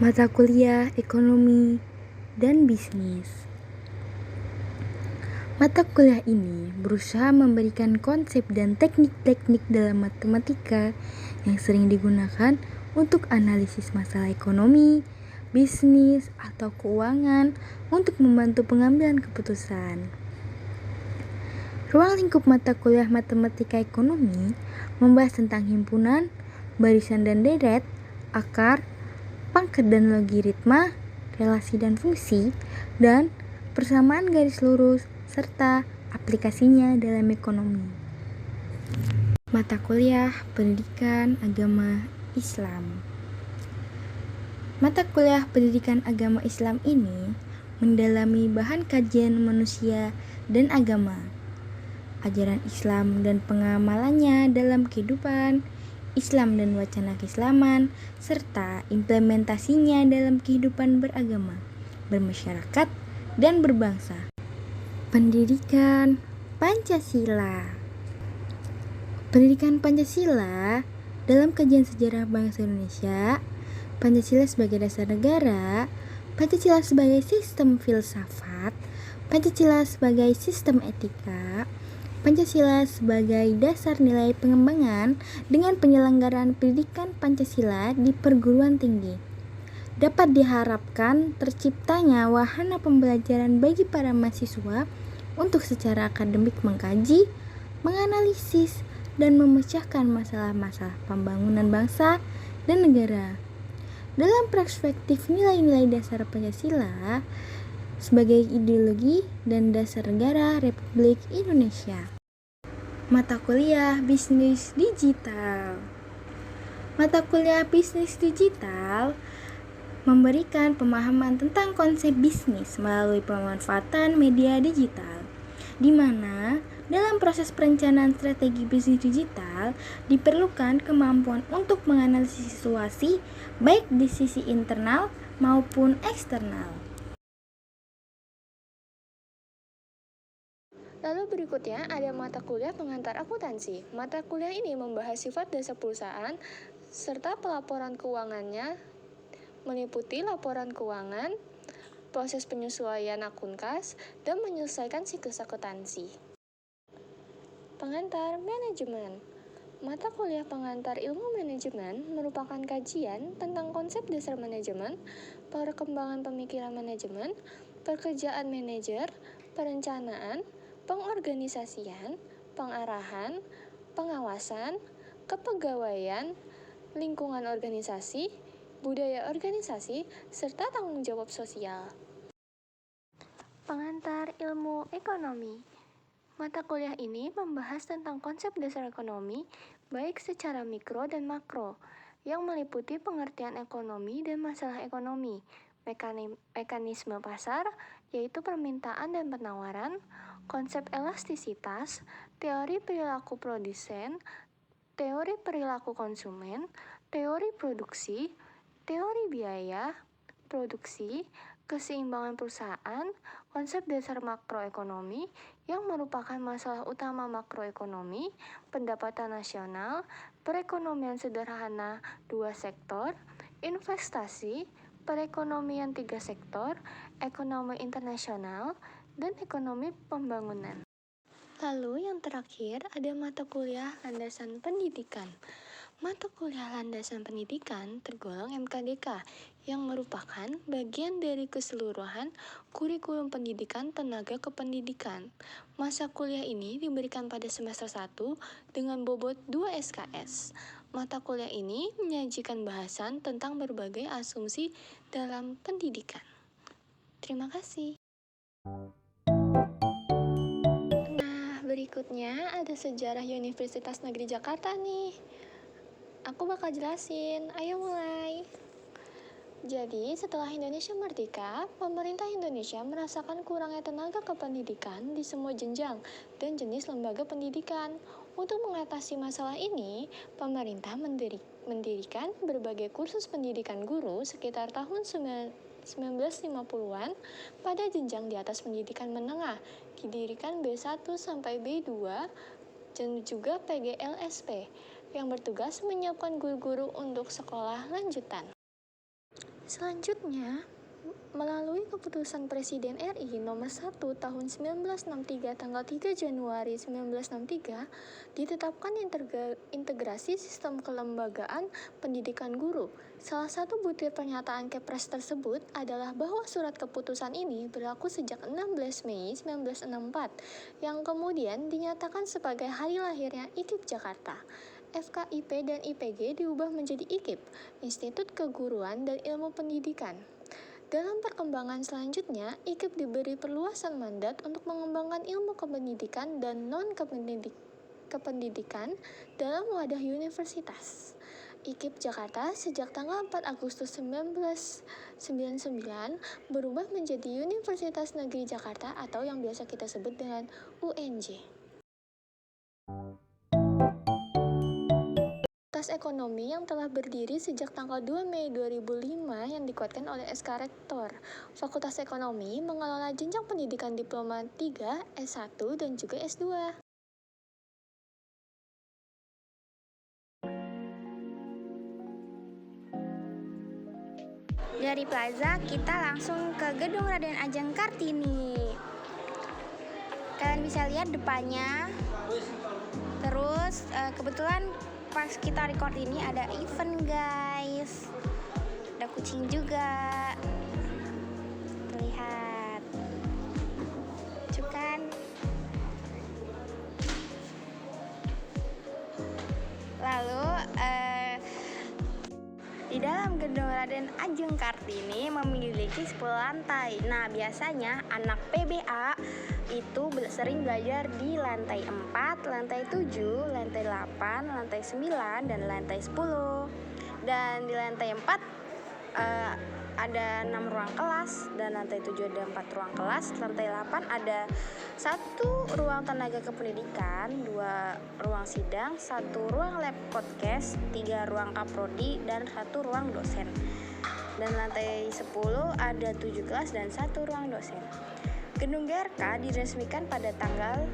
Mata kuliah ekonomi dan bisnis. Mata kuliah ini berusaha memberikan konsep dan teknik-teknik dalam matematika yang sering digunakan untuk analisis masalah ekonomi, bisnis, atau keuangan untuk membantu pengambilan keputusan. Ruang lingkup mata kuliah matematika ekonomi membahas tentang himpunan, barisan dan deret, akar, pangkat dan logaritma, relasi dan fungsi, dan persamaan garis lurus, serta aplikasinya dalam ekonomi. Mata kuliah pendidikan agama Islam. Mata kuliah pendidikan agama Islam ini mendalami bahan kajian manusia dan agama, ajaran Islam dan pengamalannya dalam kehidupan Islam dan wacana keislaman, serta implementasinya dalam kehidupan beragama, bermasyarakat, dan berbangsa. Pendidikan Pancasila. Pendidikan Pancasila dalam kajian sejarah bangsa Indonesia, Pancasila sebagai dasar negara, Pancasila sebagai sistem filsafat, Pancasila sebagai sistem etika, Pancasila sebagai dasar nilai pengembangan dengan penyelenggaraan pendidikan Pancasila di perguruan tinggi. Dapat diharapkan terciptanya wahana pembelajaran bagi para mahasiswa untuk secara akademik mengkaji, menganalisis, dan memecahkan masalah-masalah pembangunan bangsa dan negara. Dalam perspektif nilai-nilai dasar Pancasila sebagai ideologi dan dasar negara Republik Indonesia. Mata kuliah bisnis digital. Mata kuliah bisnis digital memberikan pemahaman tentang konsep bisnis melalui pemanfaatan media digital, di mana dalam proses perencanaan strategi bisnis digital diperlukan kemampuan untuk menganalisis situasi baik di sisi internal maupun eksternal. Lalu berikutnya ada mata kuliah pengantar akuntansi. Mata kuliah ini membahas sifat dasar perusahaan serta pelaporan keuangannya, meliputi laporan keuangan, proses penyesuaian akun kas, dan menyelesaikan siklus akuntansi. Pengantar manajemen. Mata kuliah pengantar ilmu manajemen merupakan kajian tentang konsep dasar manajemen, perkembangan pemikiran manajemen, pekerjaan manajer, perencanaan, pengorganisasian, pengarahan, pengawasan, kepegawaian, lingkungan organisasi, budaya organisasi, serta tanggung jawab sosial. Pengantar ilmu ekonomi. Mata kuliah ini membahas tentang konsep dasar ekonomi, baik secara mikro dan makro, yang meliputi pengertian ekonomi dan masalah ekonomi, mekanisme pasar, yaitu permintaan dan penawaran, konsep elastisitas, teori perilaku produsen, teori perilaku konsumen, teori produksi, teori biaya, produksi, keseimbangan perusahaan, konsep dasar makroekonomi yang merupakan masalah utama makroekonomi, pendapatan nasional, perekonomian sederhana 2 sektor, investasi, perekonomian 3 sektor, ekonomi internasional, dan ekonomi pembangunan. Lalu yang terakhir ada mata kuliah landasan pendidikan. Mata kuliah landasan pendidikan tergolong MKDK yang merupakan bagian dari keseluruhan kurikulum pendidikan tenaga kependidikan. Masa kuliah ini diberikan pada semester 1 dengan bobot 2 SKS. Mata kuliah ini menyajikan bahasan tentang berbagai asumsi dalam pendidikan. Terima kasih. Berikutnya ada sejarah Universitas Negeri Jakarta nih. Aku bakal jelasin, ayo mulai. Jadi, setelah Indonesia merdeka, pemerintah Indonesia merasakan kurangnya tenaga kependidikan di semua jenjang dan jenis lembaga pendidikan. Untuk mengatasi masalah ini, pemerintah mendirikan berbagai kursus pendidikan guru sekitar tahun 1950-an pada jenjang di atas pendidikan menengah, didirikan B1 sampai B2 dan juga PGLSP yang bertugas menyiapkan guru-guru untuk sekolah lanjutan. Selanjutnya, melalui keputusan Presiden RI nomor 1 tahun 1963 tanggal 3 Januari 1963 ditetapkan integrasi sistem kelembagaan pendidikan guru. Salah satu butir pernyataan Kepres tersebut adalah bahwa surat keputusan ini berlaku sejak 16 Mei 1964 yang kemudian dinyatakan sebagai hari lahirnya IKIP Jakarta. FKIP dan IPG diubah menjadi IKIP, Institut Keguruan dan Ilmu Pendidikan. Dalam perkembangan selanjutnya, IKIP diberi perluasan mandat untuk mengembangkan ilmu kependidikan dan non-kependidikan dalam wadah universitas. IKIP Jakarta sejak tanggal 4 Agustus 1999 berubah menjadi Universitas Negeri Jakarta atau yang biasa kita sebut dengan UNJ. Fakultas Ekonomi yang telah berdiri sejak tanggal 2 Mei 2005 yang dikuatkan oleh SK Rektor. Fakultas Ekonomi mengelola jenjang pendidikan diploma 3, S1, dan juga S2. Dari Plaza, kita langsung ke Gedung Raden Ajeng Kartini. Kalian bisa lihat depannya. Terus kebetulan pas kita record ini ada event, guys. Ada kucing juga. Terlihat. Lucu kan? Lalu di dalam Gedung Raden Ajeng Kartini memiliki 10 lantai. Nah, biasanya anak PBA itu sering belajar di lantai 4, lantai 7, lantai 8, lantai 9, dan lantai 10. Dan di lantai 4 ada 6 ruang kelas, dan lantai 7 ada 4 ruang kelas, lantai 8 ada 1 ruang tenaga kependidikan, 2 ruang sidang, 1 ruang lab podcast, 3 ruang kaprodi, dan 1 ruang dosen. Dan lantai 10 ada 7 kelas dan 1 ruang dosen. Gedung GRK diresmikan pada tanggal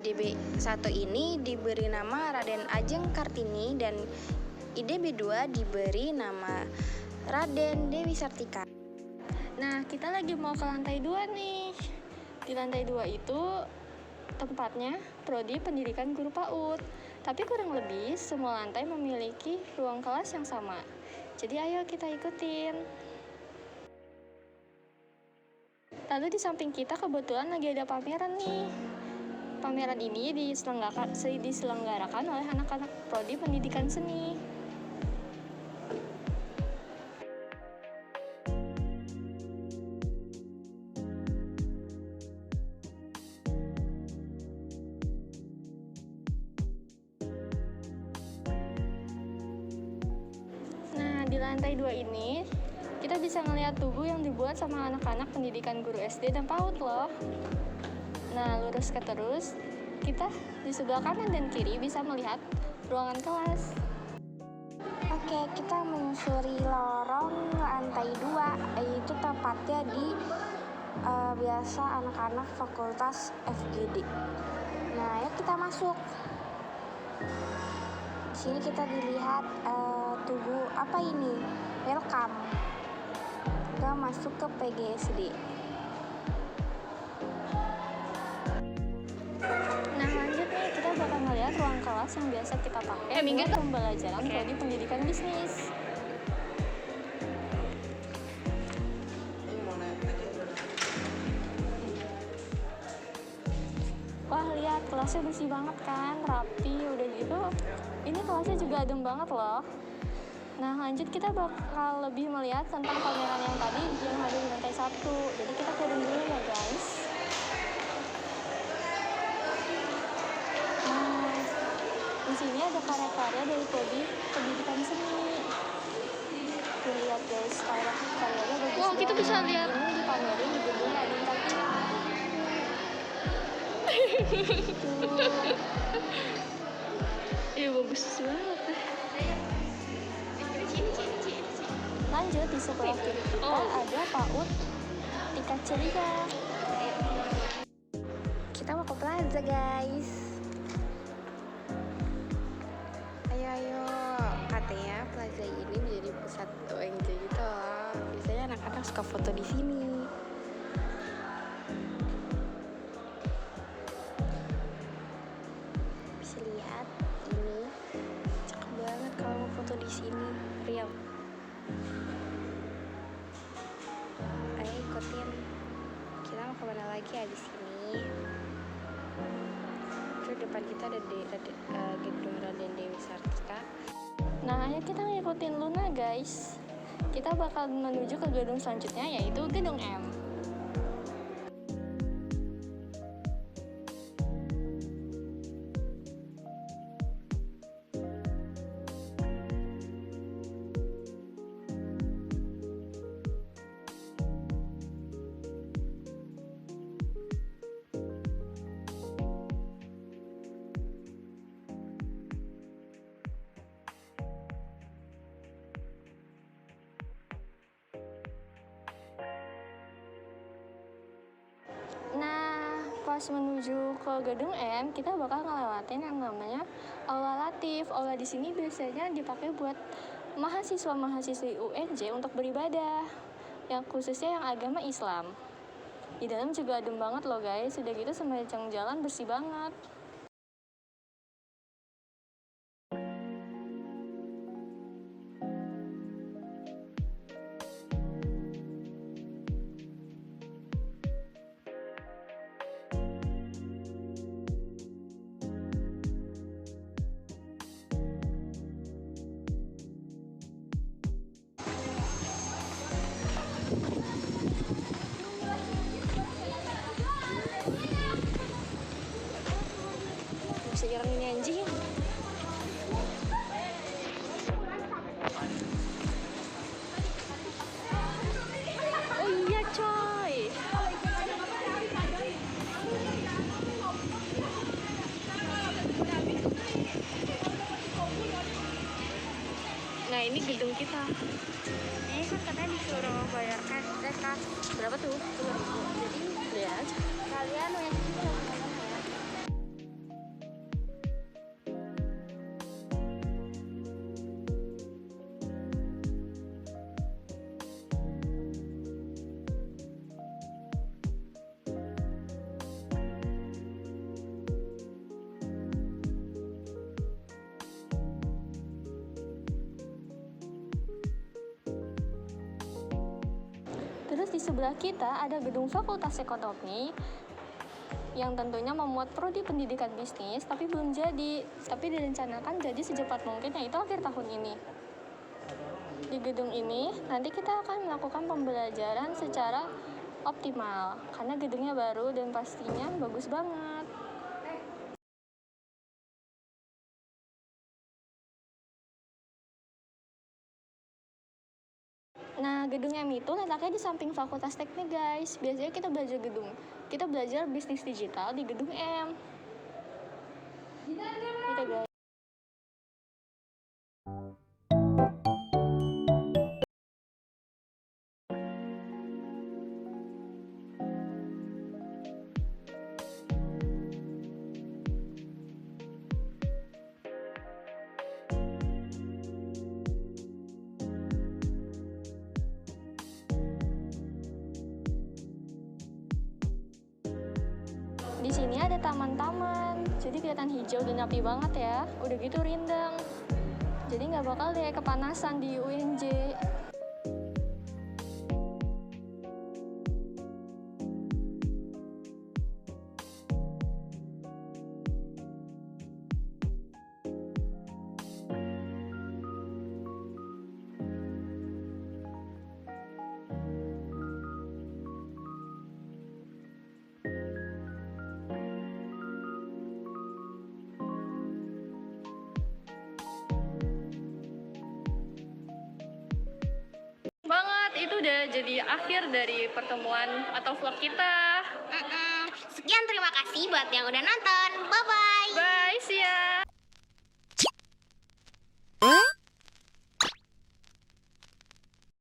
IDB 1 ini diberi nama Raden Ajeng Kartini dan IDB 2 diberi nama Raden Dewi Sartika. Nah, kita lagi mau ke lantai 2 nih. Di lantai 2 itu tempatnya Prodi Pendidikan Guru PAUD. Tapi kurang lebih semua lantai memiliki ruang kelas yang sama. Jadi ayo kita ikutin. Lalu di samping kita kebetulan lagi ada pameran nih. Pameran ini diselenggarakan oleh anak-anak Prodi Pendidikan Seni. Nah, di lantai 2 ini kita bisa ngelihat tugu yang dibuat sama anak-anak pendidikan guru SD dan PAUD loh. Nah, lurus ke terus, kita di sebelah kanan dan kiri bisa melihat ruangan kelas. Oke, kita menyusuri lorong lantai 2, yaitu tempatnya di biasa anak-anak fakultas FGD. Nah, yuk kita masuk. Di sini kita dilihat tugu apa ini? Welcome. Kita masuk ke PGSD. Nah, lanjut nih, kita bakal ngeliat ruang kelas yang biasa kita pakai buat pembelajaran Prodi Pendidikan Bisnis. Wah, lihat kelasnya bersih banget kan, rapi, udah gitu. Ini kelasnya juga adem banget loh. Nah, lanjut kita bakal lebih melihat tentang pameran yang tadi yang ada di lantai 1. Jadi kita turun dulu ya, guys. Nah, di sini ada karya-karya dari Prodi Pendidikan Seni. Lihat guys, karyanya bagus. Wow, kita bisa lihat. Ini dipamerin di gedung Raden Kartini. Iya, bagus banget. Lanjut, di sebelah kiri kita ada PAUD Tika Ceria. Kita mau ke Plaza, guys. Ayo. Katanya Plaza ini menjadi pusat yang suka foto di sini. Bisa lihat ini cakep banget kalau mau foto di sini. Real. Ayo ikutin. Kita mau kemana lagi habis ini? Terus depan kita ada gedung Raden Dewi Sartika. Nah, ayo kita ngikutin Luna guys. Kita bakal menuju ke gedung selanjutnya, yaitu gedung M. Nah, pas menuju ke gedung M, kita bakal ngelewatin yang namanya Aula Latif. Aula di sini biasanya dipakai buat mahasiswa-mahasiswi UNJ untuk beribadah, yang khususnya yang agama Islam. Di dalam juga adem banget loh guys, udah gitu semacam jalan bersih banget. Bisa jalan ini anjing. Oh iya coy. Nah ini gedung kita. Ini kan katanya disuruh bayar cash. Berapa tuh? 2.000. Jadi lihat. Kalian yang Terus di sebelah kita ada gedung Fakultas Ekonomi yang tentunya memuat prodi pendidikan bisnis, tapi belum jadi. Tapi direncanakan jadi secepat mungkin, yaitu akhir tahun ini. Di gedung ini nanti kita akan melakukan pembelajaran secara optimal karena gedungnya baru dan pastinya bagus banget. Nah, gedung M itu letaknya di samping Fakultas Teknik, guys. Biasanya kita belajar bisnis digital di gedung M. Gitu, guys. Di sini ada taman-taman, jadi kelihatan hijau dan api banget ya. Udah gitu rindang, jadi nggak bakal deh kepanasan di UNJ. Banget, itu udah jadi akhir dari pertemuan atau vlog kita. Sekian terima kasih buat yang udah nonton. Bye-bye. Bye.